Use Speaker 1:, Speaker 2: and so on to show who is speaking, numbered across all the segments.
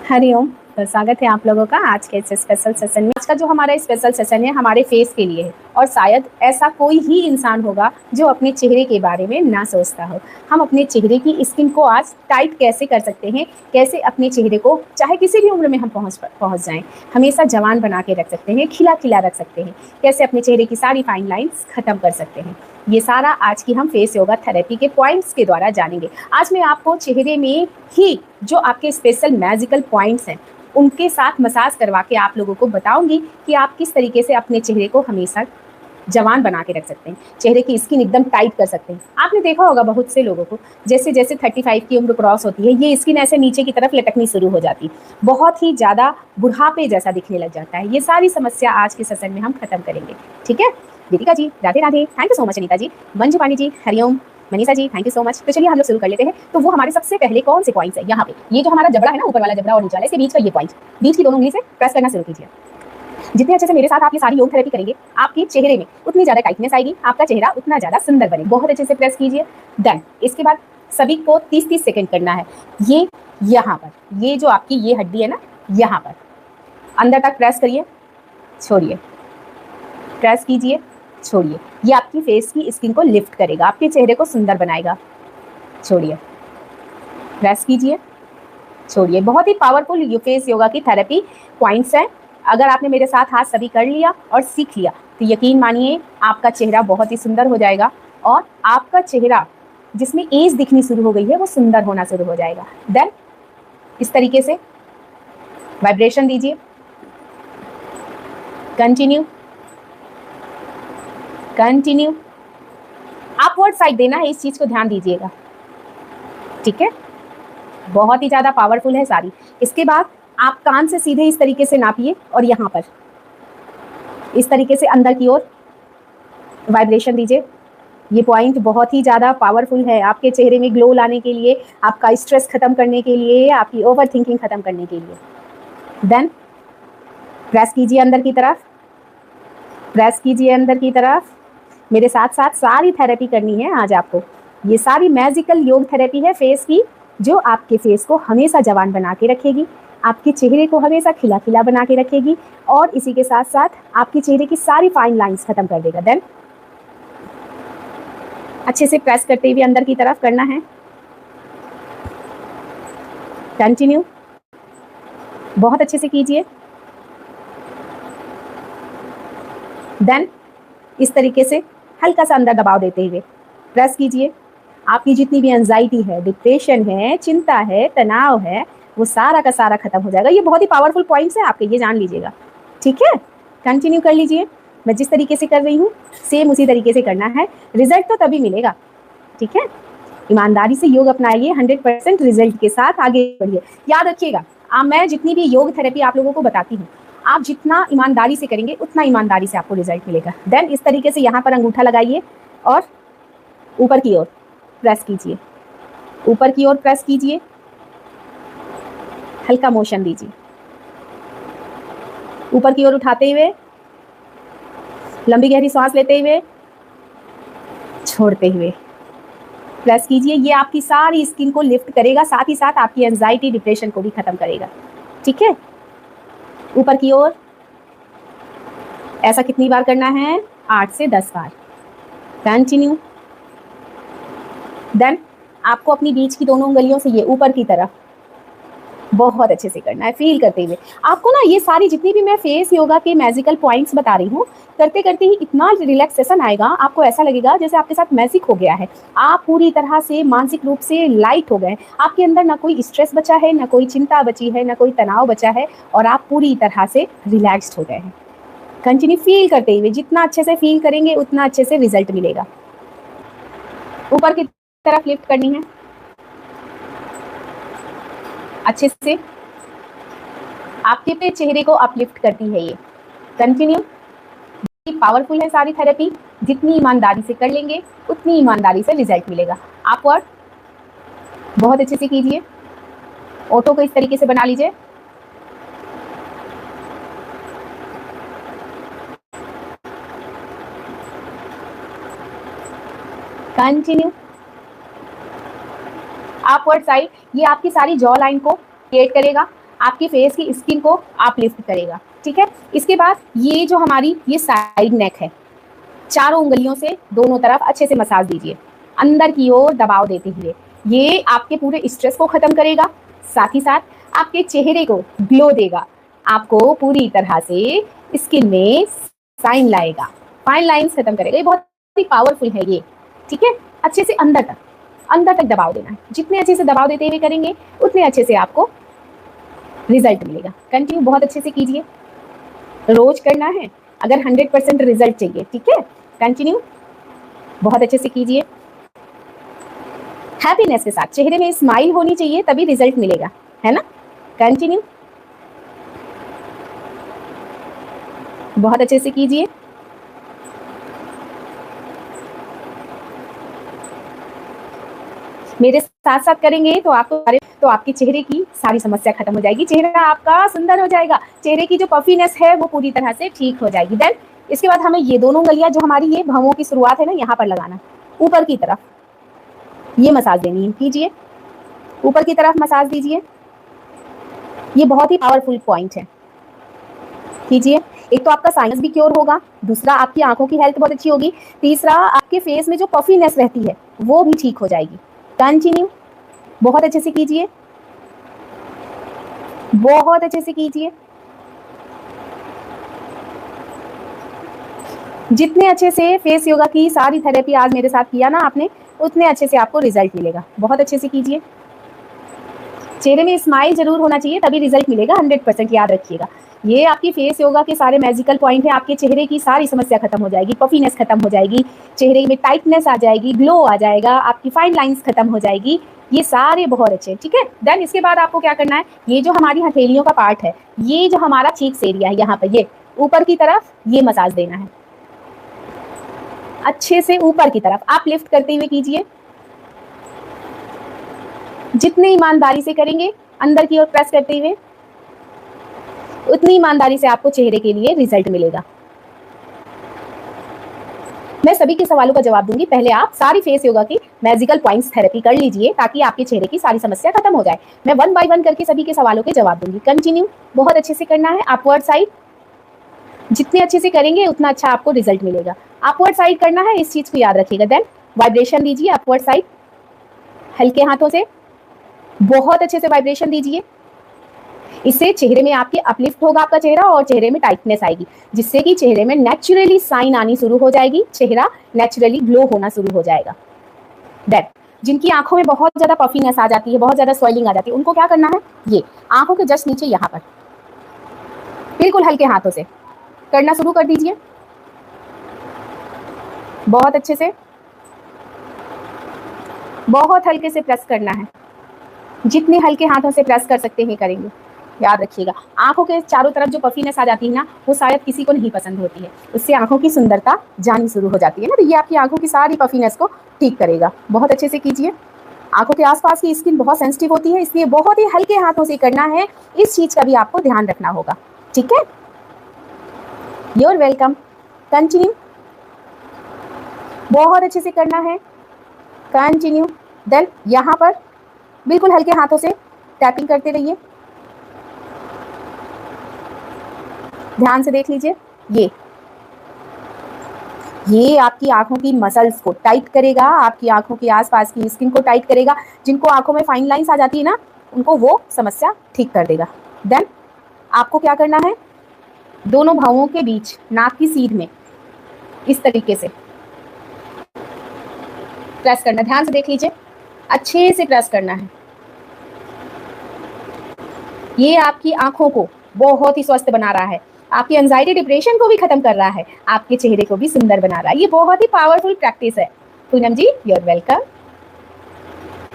Speaker 1: हरिओम। तो स्वागत है आप लोगों का आज के इस स्पेशल सेशन में। आज का जो हमारा स्पेशल सेशन है हमारे फेस के लिए है और शायद ऐसा कोई ही इंसान होगा जो अपने चेहरे के बारे में ना सोचता हो। हम अपने चेहरे की स्किन को आज टाइट कैसे कर सकते हैं, कैसे अपने चेहरे को चाहे किसी भी उम्र में हम पहुंच जाएं हमेशा जवान बना के रख सकते हैं, खिला खिला रख सकते हैं, कैसे अपने चेहरे की सारी फाइन लाइन्स खत्म कर सकते हैं। ये सारा आज की हम फेस योगा थेरेपी के पॉइंट्स के द्वारा जानेंगे। आज मैं आपको चेहरे में ही जो आपके स्पेशल मैजिकल पॉइंट्स हैं उनके साथ मसाज करवा के आप लोगों को बताऊंगी कि आप किस तरीके से अपने चेहरे को हमेशा जवान बना के रख सकते हैं, चेहरे की स्किन एकदम टाइट कर सकते हैं। आपने देखा होगा बहुत से लोगों को जैसे जैसे 35 की उम्र क्रॉस होती है ये स्किन ऐसे नीचे की तरफ लटकनी शुरू हो जाती, बहुत ही ज़्यादा बुढ़ापे जैसा दिखने लग जाता है। ये सारी समस्या आज के सेशन में हम खत्म करेंगे। ठीक है Deepika ji, Radhe Radhe, thank you so much Anita ji, Manju Pani ji, Hariom, Manisha ji, thank you so much. तो चलिए हम लोग शुरू कर लेते हैं। तो वो हमारे सबसे पहले कौन से पॉइंट्स है, यहाँ पे ये जो हमारा जबड़ा है ना, ऊपर वाला जबड़ा और नीचे वाला, इसके बीच का ये पॉइंट, बीच की दोनों उंगली से प्रेस करना शुरू कीजिए। जितने अच्छे से मेरे साथ आप ये सारी योग थेरेपी करेंगे आपके चेहरे में उतनी ज़्यादा टाइटनेस आएगी, आपका चेहरा उतना ज़्यादा सुंदर बनेगा। बहुत अच्छे से प्रेस कीजिए। देन इसके बाद सभी को 30-30 सेकेंड करना है। ये यहाँ पर, ये जो आपकी ये हड्डी है ना, यहाँ पर अंदर तक प्रेस करिए, छोड़िए, प्रेस कीजिए, छोड़िए। ये आपकी फेस की स्किन को लिफ्ट करेगा, आपके चेहरे को सुंदर बनाएगा। छोड़िए, प्रेस कीजिए, छोड़िए। बहुत ही पावरफुल फेस योगा की थेरेपी पॉइंट्स हैं। अगर आपने मेरे साथ हाथ सभी कर लिया और सीख लिया तो यकीन मानिए आपका चेहरा बहुत ही सुंदर हो जाएगा और आपका चेहरा जिसमें एज दिखनी शुरू हो गई है वो सुंदर होना शुरू हो जाएगा। देन इस तरीके से वाइब्रेशन दीजिए, कंटिन्यू कंटिन्यू। अपवर्ड साइड देना है, इस चीज को ध्यान दीजिएगा। ठीक है, बहुत ही ज़्यादा पावरफुल है सारी। इसके बाद आप कान से सीधे इस तरीके से नापिए और यहाँ पर इस तरीके से अंदर की ओर वाइब्रेशन दीजिए। ये पॉइंट बहुत ही ज़्यादा पावरफुल है आपके चेहरे में ग्लो लाने के लिए, आपका स्ट्रेस खत्म करने के लिए, आपकी ओवर थिंकिंग खत्म करने के लिए। देन प्रेस कीजिए अंदर की तरफ, प्रेस कीजिए अंदर की तरफ। मेरे साथ साथ सारी थेरेपी करनी है आज आपको। ये सारी मैजिकल योग थेरेपी है फेस की, जो आपके फेस को हमेशा जवान बना के रखेगी, आपके चेहरे को हमेशा खिला खिला बना के रखेगी और इसी के साथ साथ आपके चेहरे की सारी फाइन लाइंस खत्म कर देगा। देन अच्छे से प्रेस करते हुए अंदर की तरफ करना है। कंटिन्यू, बहुत अच्छे से कीजिए। देन इस तरीके से हल्का सा अंदर दबाव देते हुए प्रेस कीजिए। आपकी जितनी भी एंजाइटी है, डिप्रेशन है, चिंता है, तनाव है, वो सारा का सारा खत्म हो जाएगा। ये बहुत ही पावरफुल पॉइंट्स है आपके, ये जान लीजिएगा। ठीक है, कंटिन्यू कर लीजिए। मैं जिस तरीके से कर रही हूँ सेम उसी तरीके से करना है, रिजल्ट तो तभी मिलेगा। ठीक है, ईमानदारी से योग अपनाइए, 100% रिजल्ट के साथ आगे बढ़िए। याद रखिएगा, मैं जितनी भी योग थेरेपी आप लोगों को बताती हूँ, आप जितना ईमानदारी से करेंगे उतना ईमानदारी से आपको रिजल्ट मिलेगा। देन इस तरीके से यहाँ पर अंगूठा लगाइए और ऊपर की ओर प्रेस कीजिए, ऊपर की ओर प्रेस कीजिए, हल्का मोशन दीजिए, ऊपर की ओर उठाते हुए, लंबी गहरी सांस लेते हुए, छोड़ते हुए प्रेस कीजिए। ये आपकी सारी स्किन को लिफ्ट करेगा, साथ ही साथ आपकी एंजाइटी डिप्रेशन को भी खत्म करेगा। ठीक है, ऊपर की ओर ऐसा कितनी बार करना है? 8 से 10 बार। कंटिन्यू। देन आपको अपनी बीच की दोनों उंगलियों से ये ऊपर की तरफ बहुत अच्छे से करना है, फील करते हुए। आपको ना ये सारी जितनी भी मैं फेस योगा के मैजिकल पॉइंट्स बता रही हूँ, करते करते ही इतना रिलैक्सेशन आएगा, आपको ऐसा लगेगा जैसे आपके साथ मैजिक हो गया है। आप पूरी तरह से मानसिक रूप से लाइट हो गए, आपके अंदर ना कोई स्ट्रेस बचा है, ना कोई चिंता बची है, ना कोई तनाव बचा है और आप पूरी तरह से रिलैक्स्ड हो गए हैं। कंटिन्यू फील करते हुए, जितना अच्छे से फील करेंगे उतना अच्छे से रिजल्ट मिलेगा। ऊपर की तरफ लिफ्ट करनी है अच्छे से, आपके चेहरे को अपलिफ्ट करती है ये। कंटिन्यू, पावरफुल है सारी थेरेपी, जितनी ईमानदारी से कर लेंगे उतनी ईमानदारी से रिजल्ट मिलेगा। अपवर्ड बहुत अच्छे से कीजिए, ऑटो को इस तरीके से बना लीजिए। कंटिन्यू, अपवर्ड साइड, ये आपकी सारी जॉ लाइन को क्रिएट करेगा, आपके फेस की स्किन को आप लिफ्ट करेगा। ठीक है, इसके बाद ये जो हमारी ये साइड नेक है, चारों उंगलियों से दोनों तरफ अच्छे से मसाज दीजिए, अंदर की ओर दबाव देते हुए। ये आपके पूरे स्ट्रेस को खत्म करेगा, साथ ही साथ आपके चेहरे को ग्लो देगा, आपको पूरी तरह से स्किन में साइन लाएगा, फाइन लाइंस खत्म करेगा। ये बहुत ही पावरफुल है ये। ठीक है, अच्छे से अंदर तक दबाव देना है। जितने अच्छे से दबाव देते हुए करेंगे उतने अच्छे से आपको रिजल्ट मिलेगा। कंटिन्यू बहुत अच्छे से कीजिए, रोज करना है अगर 100% रिजल्ट चाहिए। ठीक है, कंटिन्यू बहुत अच्छे से कीजिए। हैप्पीनेस के साथ, चेहरे में स्माइल होनी चाहिए तभी रिजल्ट मिलेगा, है ना। कंटिन्यू बहुत अच्छे से कीजिए। मेरे साथ साथ करेंगे तो आपके चेहरे की सारी समस्या खत्म हो जाएगी, चेहरा आपका सुंदर हो जाएगा, चेहरे की जो पफीनेस है वो पूरी तरह से ठीक हो जाएगी। देन इसके बाद हमें ये दोनों उंगलियां जो हमारी ये भौहों की शुरुआत है ना, यहाँ पर लगाना, ऊपर की तरफ ये मसाज देनी है। कीजिए, ऊपर की तरफ मसाज दीजिए, ये बहुत ही पावरफुल पॉइंट है। कीजिए, एक तो आपका साइनस भी क्योर होगा, दूसरा आपकी आंखों की हेल्थ बहुत अच्छी होगी, तीसरा आपके फेस में जो पफीनेस रहती है वो भी ठीक हो जाएगी। कंटिन्यू बहुत अच्छे से कीजिए, बहुत अच्छे से कीजिए। जितने अच्छे से फेस योगा की सारी थेरेपी आज मेरे साथ किया ना आपने, उतने अच्छे से आपको रिजल्ट मिलेगा। बहुत अच्छे से कीजिए, चेहरे में स्माइल जरूर होना चाहिए तभी रिजल्ट मिलेगा, 100% याद रखिएगा। ये आपकी फेस योगा के सारे मैजिकल पॉइंट है। आपके चेहरे की सारी समस्या खत्म हो जाएगी, पफीनेस खत्म हो जाएगी, चेहरे में टाइटनेस आ जाएगी, ग्लो आ जाएगा, आपकी फाइन लाइंस खत्म हो जाएगी। ये सारे बहुत अच्छे। ठीक है, देन इसके बाद आपको क्या करना है, ये जो हमारी हथेलियों का पार्ट है, ये जो हमारा चीक्स एरिया है, यहाँ पर ये ऊपर की तरफ ये मसाज देना है, अच्छे से ऊपर की तरफ आप लिफ्ट करते हुए कीजिए। जितनी ईमानदारी से करेंगे अंदर की ओर प्रेस करते हुए, उतनी ईमानदारी से आपको चेहरे के लिए रिजल्ट मिलेगा। मैं सभी के सवालों का जवाब दूंगी, पहले आप सारी फेस योगा की मैजिकल पॉइंट्स थेरेपी कर लीजिए ताकि आपके चेहरे की सारी समस्या खत्म हो जाए। मैं 1 बाय 1 करके सभी के सवालों के जवाब दूंगी। कंटिन्यू बहुत अच्छे से करना है। अपवर्ड साइड, जितने अच्छे से करेंगे उतना अच्छा आपको रिजल्ट मिलेगा। अपवर्ड साइड करना है, इस चीज को याद रखिएगा। देन वाइब्रेशन दीजिए अपवर्ड साइड, हल्के हाथों से बहुत अच्छे से वाइब्रेशन दीजिए। इससे चेहरे में आपके अपलिफ्ट होगा आपका चेहरा और चेहरे में टाइटनेस आएगी, जिससे कि चेहरे में नेचुरली साइन आनी शुरू हो जाएगी, चेहरा नेचुरली ग्लो होना शुरू हो जाएगा। देन जिनकी आंखों में बहुत ज्यादा पफीनेस आ जाती है, बहुत ज्यादा स्वेलिंग आ जाती है, उनको क्या करना है, ये आंखों के जस्ट नीचे यहाँ पर बिल्कुल हल्के हाथों से करना शुरू कर दीजिए, बहुत अच्छे से, बहुत हल्के से प्रेस करना है। जितने हल्के हाथों से प्रेस कर सकते हैं करेंगे। याद रखिएगा, आंखों के चारों तरफ जो पफीनेस आ जाती है ना, वो शायद किसी को नहीं पसंद होती है, उससे आंखों की सुंदरता जानी शुरू हो जाती है ना। तो ये आपकी आंखों की सारी पफीनेस को ठीक करेगा। बहुत अच्छे से कीजिए। आंखों के आसपास की स्किन बहुत सेंसिटिव होती है, इसलिए बहुत ही हल्के हाथों से करना है। इस चीज का भी आपको ध्यान रखना होगा। ठीक है, यूर वेलकम। कंटिन्यू बहुत अच्छे से करना है। कंटिन्यू। देन यहाँ पर बिल्कुल हल्के हाथों से टैपिंग करते रहिए। ध्यान से देख लीजिए, ये आपकी आंखों की मसल्स को टाइट करेगा, आपकी आंखों के आसपास की स्किन को टाइट करेगा। जिनको आंखों में फाइन लाइंस आ जाती है ना, उनको वो समस्या ठीक कर देगा। देन आपको क्या करना है, दोनों भौहों के बीच नाक की सीध में इस तरीके से प्रेस करना। ध्यान से देख लीजिए, अच्छे से प्रेस करना है। ये आपकी आंखों को बहुत ही स्वस्थ बना रहा है, आपकी एंजाइटी डिप्रेशन को भी खत्म कर रहा है, आपके चेहरे को भी सुंदर बना रहा है। ये बहुत ही पावरफुल प्रैक्टिस है। पूनम जी, यूर वेलकम।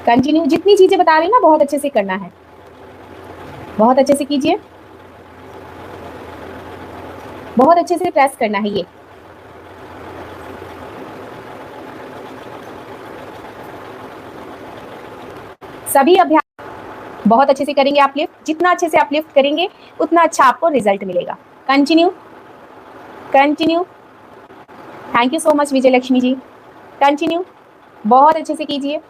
Speaker 1: कंटिन्यू। जितनी चीजें बता रही ना, बहुत अच्छे से करना है, बहुत अच्छे से कीजिए, बहुत अच्छे से प्रेस करना है। ये सभी अभ्यास बहुत अच्छे से करेंगे आप लिफ्ट। जितना अच्छे से आप लिफ्ट करेंगे उतना अच्छा आपको रिजल्ट मिलेगा। Continue continue. Thank you so much Vijay Lakshmi ji. Continue बहुत अच्छे से कीजिए।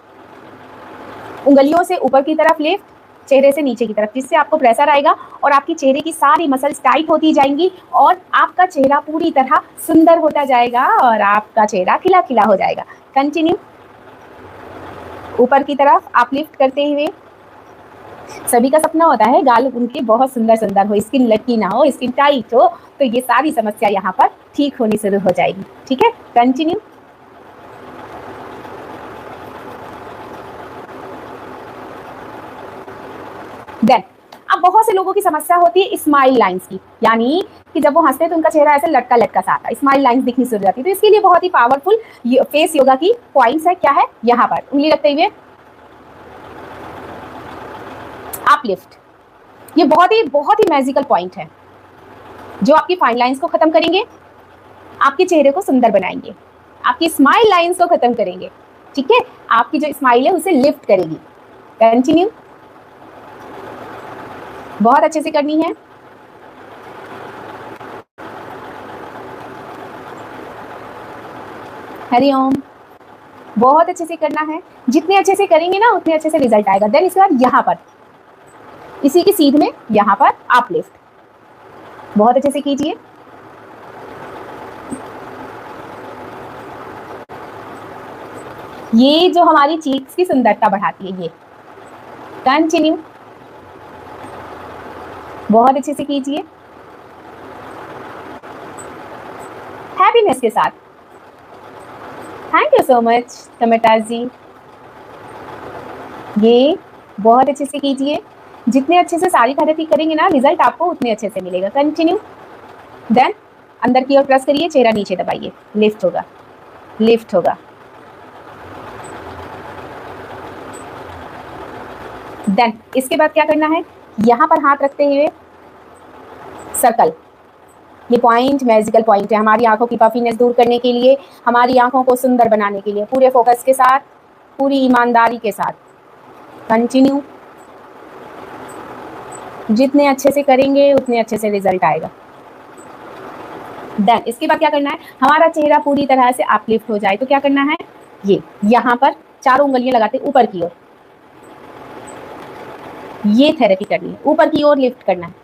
Speaker 1: उंगलियों से ऊपर की तरफ लिफ्ट, चेहरे से नीचे की तरफ, जिससे आपको प्रेशर आएगा और आपकी चेहरे की सारी मसल्स टाइट होती जाएंगी और आपका चेहरा पूरी तरह सुंदर होता जाएगा और आपका चेहरा खिला खिला हो जाएगा। कंटिन्यू। ऊपर की तरफ आप लिफ्ट करते हुए, सभी का सपना होता है गाल उनके बहुत सुंदर सुंदर हो, स्किन लटकी ना हो, स्किन टाइट हो, तो ये सारी समस्या यहाँ पर ठीक होनी शुरू हो जाएगी। ठीक है, कंटिन्यू। देन अब बहुत से लोगों की समस्या होती है स्माइल लाइंस की, यानी कि जब वो हंसते हैं तो उनका चेहरा ऐसे लटका लटका सा आता है, स्माइल लाइंस दिखनी शुरू हो जाती है। तो इसके लिए बहुत ही पावरफुल फेस योगा की पॉइंट्स है। क्या है? यहाँ पर उंगली रखते हुए आप लिफ्ट, ये बहुत ही मैजिकल पॉइंट है जो आपकी फाइन लाइंस को खत्म करेंगे, आपके चेहरे को सुंदर बनाएंगे, आपकी स्माइल लाइंस को खत्म करेंगे। ठीक है, आपकी जो स्माइल है उसे लिफ्ट करेगी। कंटिन्यू। बहुत अच्छे से करनी है। हरिओम। बहुत अच्छे से करना है, जितने अच्छे से करेंगे ना उतने अच्छे से रिजल्ट आएगा। देन इसके बाद यहाँ पर इसी की सीध में यहाँ पर आप लिफ्ट, बहुत अच्छे से कीजिए। ये जो हमारी चीक्स की सुंदरता बढ़ाती है, ये। कंटिन्यू। बहुत अच्छे से कीजिए, हैप्पीनेस के साथ। थैंक यू सो मच टमेटा जी। ये बहुत अच्छे से कीजिए, जितने अच्छे से सारी थेरेपी करेंगे ना रिजल्ट आपको उतने अच्छे से मिलेगा। कंटिन्यू। देन अंदर की ओर प्रेस करिए, चेहरा नीचे दबाइए, लिफ्ट होगा, लिफ्ट होगा। देन इसके बाद क्या करना है, यहाँ पर हाथ रखते हुए सर्कल, ये पॉइंट मैजिकल पॉइंट है हमारी आंखों की पफीनेस दूर करने के लिए, हमारी आंखों को सुंदर बनाने के लिए, पूरे फोकस के साथ, पूरी ईमानदारी के साथ। कंटिन्यू। जितने अच्छे से करेंगे उतने अच्छे से रिजल्ट आएगा। देन इसके बाद क्या करना है, हमारा चेहरा पूरी तरह से अपलिफ्ट हो जाए तो क्या करना है, ये यहाँ पर चारों उंगलियां लगाते ऊपर की ओर, ये थेरेपी करनी है। ऊपर की ओर लिफ्ट करना है,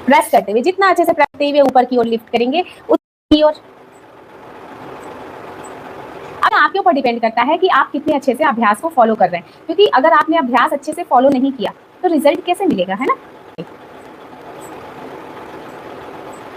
Speaker 1: प्रेस करते हुए, जितना अच्छे से प्रेस करते हुए ऊपर की ओर लिफ्ट करेंगे उतनी की ओर। अब आपके ऊपर डिपेंड करता है कि आप कितने अच्छे से अभ्यास को फॉलो कर रहे हैं, क्योंकि अगर आपने अभ्यास अच्छे से फॉलो नहीं किया तो रिजल्ट कैसे मिलेगा, है ना।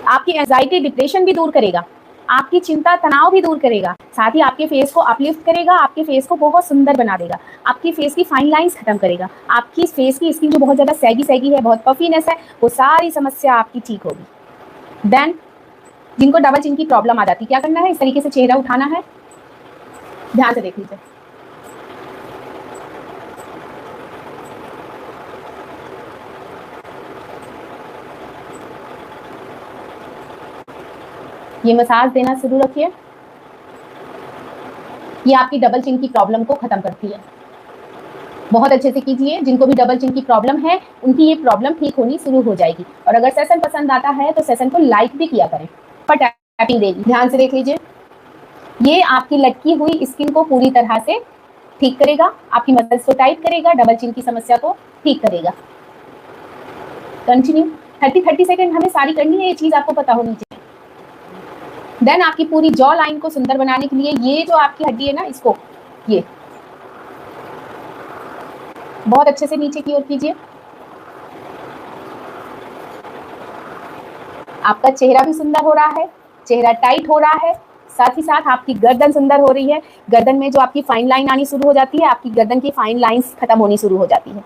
Speaker 1: आपकी एंजाइटी डिप्रेशन भी दूर करेगा, आपकी चिंता तनाव भी दूर करेगा, साथ ही आपके फेस को अपलिफ्ट करेगा, आपके फेस को बहुत सुंदर बना देगा, आपकी फेस की फाइन लाइंस खत्म करेगा, आपकी फेस की स्किन जो बहुत ज़्यादा सैगी सैगी है, बहुत पफीनेस है, वो सारी समस्या आपकी ठीक होगी। देन जिनको डबल चिन की प्रॉब्लम आ जाती है, क्या करना है, इस तरीके से चेहरा उठाना है, ध्यान से देख लीजिए। ये मसाज देना शुरू रखिए, ये आपकी डबल चिन की प्रॉब्लम को खत्म करती है। बहुत अच्छे से कीजिए, जिनको भी डबल चिन की प्रॉब्लम है उनकी ये प्रॉब्लम ठीक होनी शुरू हो जाएगी। और अगर सेशन पसंद आता है तो सेशन को लाइक भी किया करें, पर टैपिंग देगी। ध्यान से देख लीजिए, ये आपकी लटकी हुई स्किन को पूरी तरह से ठीक करेगा, आपकी मसल्स को टाइट करेगा, डबल चिन की समस्या को ठीक करेगा। कंटिन्यू। 30 सेकेंड हमें सारी करनी है, ये चीज आपको पता होनी चाहिए। देन आपकी पूरी जॉ लाइन को सुंदर बनाने के लिए ये जो आपकी हड्डी है ना, इसको ये बहुत अच्छे से नीचे की ओर कीजिए। आपका चेहरा भी सुंदर हो रहा है, चेहरा टाइट हो रहा है, साथ ही साथ आपकी गर्दन सुंदर हो रही है। गर्दन में जो आपकी फाइन लाइन आनी शुरू हो जाती है, आपकी गर्दन की फाइन लाइंस खत्म होनी शुरू हो जाती है।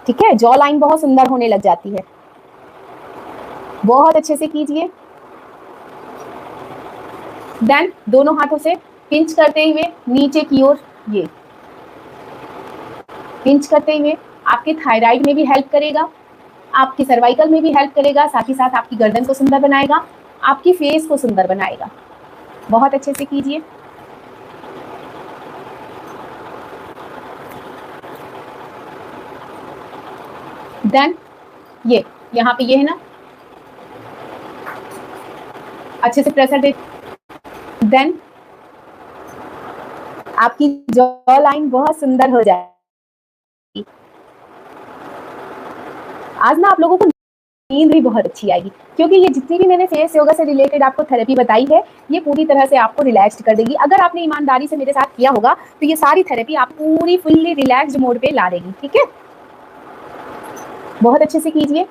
Speaker 1: ठीक है, जॉ लाइन बहुत सुंदर होने लग जाती है। बहुत अच्छे से कीजिए। देन दोनों हाथों से पिंच करते हुए नीचे की ओर, ये पिंच करते हुए आपके थायराइड में भी हेल्प करेगा, आपकी सर्वाइकल में भी हेल्प करेगा, साथ ही साथ आपकी गर्दन को सुंदर बनाएगा, आपकी फेस को सुंदर बनाएगा। बहुत अच्छे से कीजिए। देन ये यहाँ पे ये है ना, अच्छे से प्रेशर दे। देन आपकी जॉ लाइन बहुत सुंदर हो जाएगी। आज ना आप लोगों को नींद भी बहुत अच्छी आएगी, क्योंकि ये जितनी भी मैंने फेस योगा से रिलेटेड आपको थेरेपी बताई है, ये पूरी तरह से आपको रिलैक्स कर देगी। अगर आपने ईमानदारी से मेरे साथ किया होगा तो ये सारी थेरेपी आप पूरी फुल्ली रिलैक्स्ड मोड पे ला देगी। ठीक है, बहुत अच्छे से कीजिए।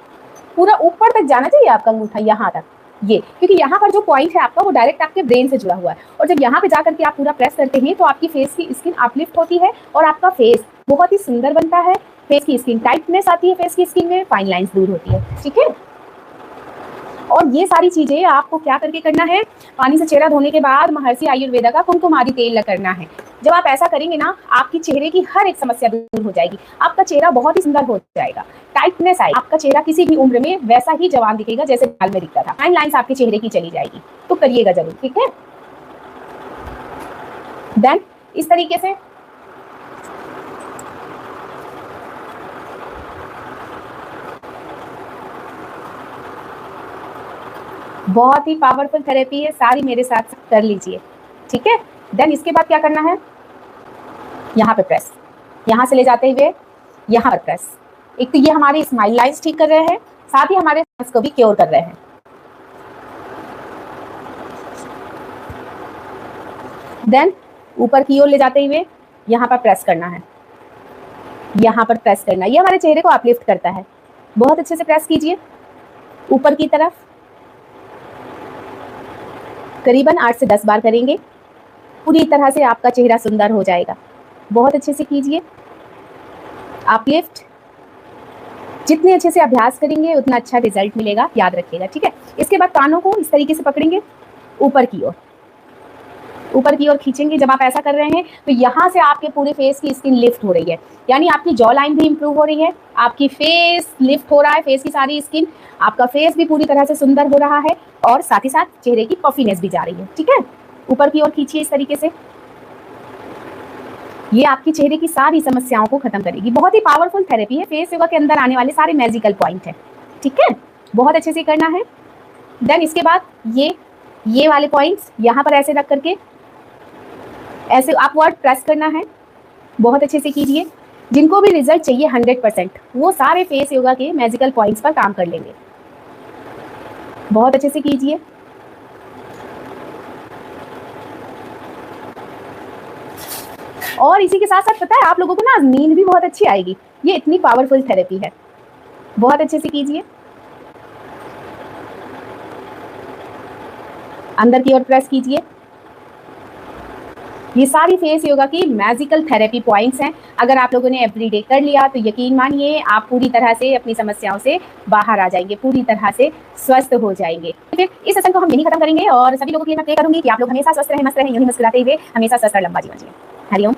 Speaker 1: पूरा ऊपर तक जाना चाहिए आपका अंगूठा, यहाँ तक, ये, क्योंकि यहाँ पर जो पॉइंट है आपका वो डायरेक्ट आपके ब्रेन से जुड़ा हुआ है। और जब यहाँ पे जाकर के आप पूरा प्रेस करते हैं तो आपकी फेस की स्किन अपलिफ्ट होती है और आपका फेस बहुत ही सुंदर बनता है। फेस की स्किन टाइटनेस आती है, फेस की स्किन में फाइन लाइंस दूर होती है। ठीक है, और ये सारी चीजें आपको क्या करके करना है, पानी से चेहरा धोने के बाद महर्षि आयुर्वेदा का कुमकुमारी तेल करना है। जब आप ऐसा करेंगे ना, आपकी चेहरे की हर एक समस्या दूर हो जाएगी, आपका चेहरा बहुत ही सुंदर हो जाएगा, टाइटनेस आएगी, आपका चेहरा किसी भी उम्र में वैसा ही जवान दिखेगा जैसे हाल में दिखता था, फाइन लाइंस आपके चेहरे की चली जाएगी। तो करिएगा जरूर। ठीक है, देन इस तरीके से बहुत ही पावरफुल थेरेपी है, सारी मेरे साथ कर लीजिए। ठीक है, देन इसके बाद क्या करना है, यहाँ पे प्रेस, यहाँ से ले जाते हुए यहाँ पर प्रेस। एक तो ये हमारे स्माइल लाइंस ठीक कर रहे हैं, साथ ही हमारे फेस को भी क्योर कर रहे हैं। देन ऊपर की ओर ले जाते हुए यहाँ पर प्रेस करना है, यहाँ पर प्रेस करना है, ये हमारे चेहरे को अपलिफ्ट करता है। बहुत अच्छे से प्रेस कीजिए ऊपर की तरफ, करीबन 8 से 10 बार करेंगे, पूरी तरह से आपका चेहरा सुंदर हो जाएगा। बहुत अच्छे से कीजिए अपलिफ्ट, जितने अच्छे से अभ्यास करेंगे उतना अच्छा रिजल्ट मिलेगा, याद रखिएगा। ठीक है, इसके बाद कानों को इस तरीके से पकड़ेंगे, ऊपर की ओर, ऊपर की ओर खींचेंगे। जब आप ऐसा कर रहे हैं तो यहाँ से आपके पूरे फेस की स्किन लिफ्ट हो रही है, यानी आपकी जॉ लाइन भी इंप्रूव हो रही है, आपकी फेस लिफ्ट हो रहा है, फेस की सारी स्किन, आपका फेस भी पूरी तरह से सुंदर हो रहा है और साथ ही साथ चेहरे की पफीनेस भी जा रही है। ठीक है, ऊपर की ओर खींचिए इस तरीके से, ये आपकी चेहरे की सारी समस्याओं को खत्म करेगी। बहुत ही पावरफुल थेरेपी है, फेस योगा के अंदर आने वाले सारे मैजिकल पॉइंट है। ठीक है, बहुत अच्छे से करना है। देन इसके बाद ये वाले पॉइंट्स यहाँ पर ऐसे रख करके ऐसे अपवर्ड प्रेस करना है। बहुत अच्छे से कीजिए, जिनको भी रिजल्ट चाहिए 100%, वो सारे फेस योगा के मैजिकल पॉइंट्स पर काम कर लेंगे। बहुत अच्छे से कीजिए। और इसी के साथ साथ पता है आप लोगों को ना नींद भी बहुत अच्छी आएगी, ये इतनी पावरफुल थेरेपी है। बहुत अच्छे से कीजिए, अंदर की ओर प्रेस कीजिए। ये सारी फेस योगा की मैजिकल थेरेपी पॉइंट्स हैं। अगर आप लोगों ने एवरीडे कर लिया तो यकीन मानिए आप पूरी तरह से अपनी समस्याओं से बाहर आ जाएंगे, पूरी तरह से स्वस्थ हो जाएंगे। फिर इस सेशन को हम यहीं खत्म करेंगे और सभी लोगों के लिए मैं प्रे करूंगी कि आप लोग हमेशा स्वस्थ रहें, मस्त रहें, यूं ही मुस्कुराते हुए हमेशा स्वस्थ और लंबा जीवन जिएं। हरिओम।